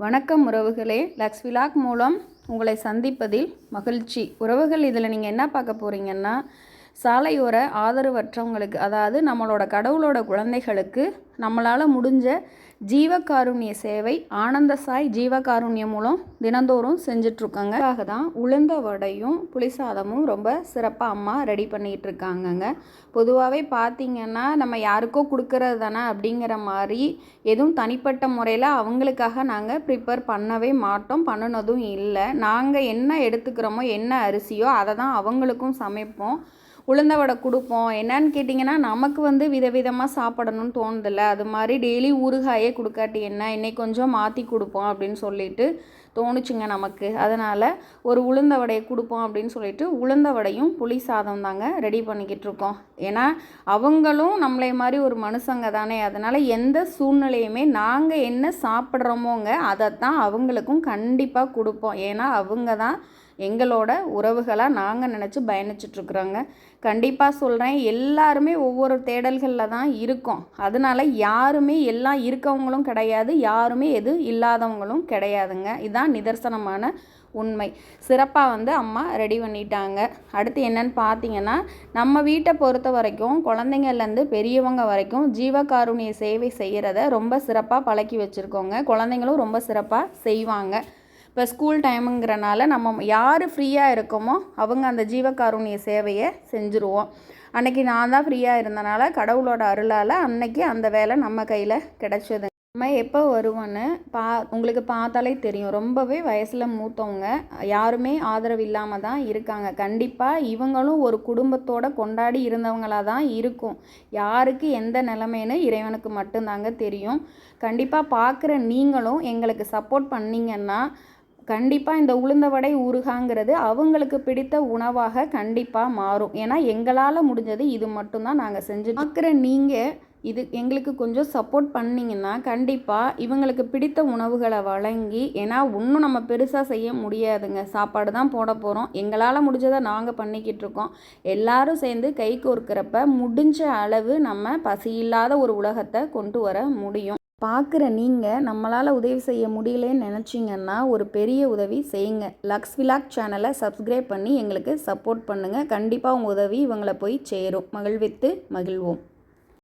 வணக்கம் உறவுகளே. Lux vlog மூலம் உங்களை சந்திப்பதில் மகிழ்ச்சி. உறவுகள், இதில் நீங்கள் என்ன பார்க்க போகிறீங்கன்னா, சாலையோர ஆதரவற்றவங்களுக்கு, அதாவது நம்மளோட கடவுளோட குழந்தைகளுக்கு நம்மளால் முடிஞ்ச ஜீவகாருண்ய சேவை ஆனந்த சாய் ஜீவகாருண்யம் மூலம் தினந்தோறும் செஞ்சிட்ருக்கோங்க. அதுக்காக தான் உளுந்த வடையும் புளிசாதமும் ரொம்ப சிறப்பாக அம்மா ரெடி பண்ணிகிட்டு இருக்காங்கங்க. பொதுவாகவே பார்த்திங்கன்னா நம்ம யாருக்கோ கொடுக்கறது தானே அப்படிங்கிற மாதிரி எதுவும் தனிப்பட்ட முறையில் அவங்களுக்காக நாங்கள் ப்ரிப்பேர் பண்ணவே மாட்டோம், பண்ணினதும் இல்லை. நாங்கள் என்ன எடுத்துக்கிறோமோ, என்ன அரிசியோ அதை தான் அவங்களுக்கும் சமைப்போம். உளுந்த வடை கொடுப்போம். என்னன்னு கேட்டிங்கன்னா, நமக்கு விதவிதமாக சாப்பிடணும்னு தோணுதில்ல. அது மாதிரி டெய்லி ஊறுகாயே கொடுக்காட்டி என்ன, இன்னைக்கு கொஞ்சம் மாற்றி கொடுப்போம் அப்படின்னு சொல்லிட்டு தோணுச்சுங்க நமக்கு. அதனால் ஒரு உளுந்த வடையை கொடுப்போம் அப்படின்னு சொல்லிட்டு உளுந்த வடையும் புளி சாதம் தாங்க ரெடி பண்ணிக்கிட்டு இருக்கோம். ஏன்னா அவங்களும் நம்மளை மாதிரி ஒரு மனுஷங்க தானே. அதனால் எந்த சூழ்நிலையுமே நாங்கள் என்ன சாப்பிட்றோமோங்க அதைத்தான் அவங்களுக்கும் கண்டிப்பாக கொடுப்போம். ஏன்னா அவங்க தான் எங்களோட உறவுகளாக நாங்கள் நினச்சி பயணிச்சிட்ருக்குறோங்க. கண்டிப்பாக சொல்கிறேன், எல்லாருமே ஒவ்வொரு தேடல்களில் தான் இருக்கோம். அதனால் யாருமே எல்லாம் இருக்கவங்களும் கிடையாது, யாருமே எது இல்லாதவங்களும் கிடையாதுங்க. இதுதான் நிதர்சனமான உண்மை. சிறப்பாக அம்மா ரெடி பண்ணிட்டாங்க. அடுத்து என்னன்னு பார்த்தீங்கன்னா, நம்ம வீட்டை பொறுத்த வரைக்கும் குழந்தைங்கள்லேருந்து பெரியவங்க வரைக்கும் ஜீவகாருண்ய சேவை செய்கிறத ரொம்ப சிறப்பாக பழக்கி வச்சுருக்கோங்க. குழந்தைங்களும் ரொம்ப சிறப்பாக செய்வாங்க. இப்போ ஸ்கூல் டைமுங்கிறனால நம்ம யார் ஃப்ரீயாக இருக்கோமோ அவங்க அந்த ஜீவகாருண்ய சேவையை செஞ்சுருவோம். அன்றைக்கி நான் தான் ஃப்ரீயாக இருந்தனால கடவுளோட அருளால் அன்னைக்கு அந்த வேலை நம்ம கையில் கிடச்சது. நம்ம எப்போ வருவோன்னு உங்களுக்கு பார்த்தாலே தெரியும். ரொம்பவே வயசில் மூத்தவங்க, யாருமே ஆதரவு இல்லாமல் தான் இருக்காங்க. கண்டிப்பாக இவங்களும் ஒரு குடும்பத்தோடு கொண்டாடி இருந்தவங்களாக தான் இருக்கும். யாருக்கு எந்த நிலைமைன்னு இறைவனுக்கு மட்டும்தாங்க தெரியும். கண்டிப்பாக பார்க்குற நீங்களும் எங்களுக்கு சப்போர்ட் பண்ணிங்கன்னா கண்டிப்பாக இந்த உளுந்த வடை ஊறுகாங்கிறது அவங்களுக்கு பிடித்த உணவாக கண்டிப்பாக மாறும். ஏன்னா எங்களால் முடிஞ்சது இது மட்டும்தான் நாங்கள் செஞ்சு பார்க்குற. நீங்கள் இது எங்களுக்கு கொஞ்சம் சப்போர்ட் பண்ணிங்கன்னா கண்டிப்பாக இவங்களுக்கு பிடித்த உணவுகளை வழங்கி, ஏன்னா ஒன்றும் நம்ம பெருசாக செய்ய முடியாதுங்க, சாப்பாடு தான் போட போகிறோம். எங்களால் முடிஞ்சதை நாங்கள் பண்ணிக்கிட்டு இருக்கோம். எல்லாரும் சேர்ந்து கை கோர்க்கிறப்ப முடிஞ்ச அளவு நம்ம பசியில்லாத ஒரு உலகத்தை கொண்டு வர முடியும். பார்க்குற நீங்கள் நம்மளால் உதவி செய்ய முடியலன்னு நினச்சிங்கன்னா ஒரு பெரிய உதவி செய்யுங்க. லக்ஸ் விலாக் சேனலை சப்ஸ்கிரைப் பண்ணி எங்களுக்கு சப்போர்ட் பண்ணுங்கள். கண்டிப்பாக உங்கள் உதவி இவங்களை போய் சேரும். மகிழ்வித்து மகிழ்வோம்.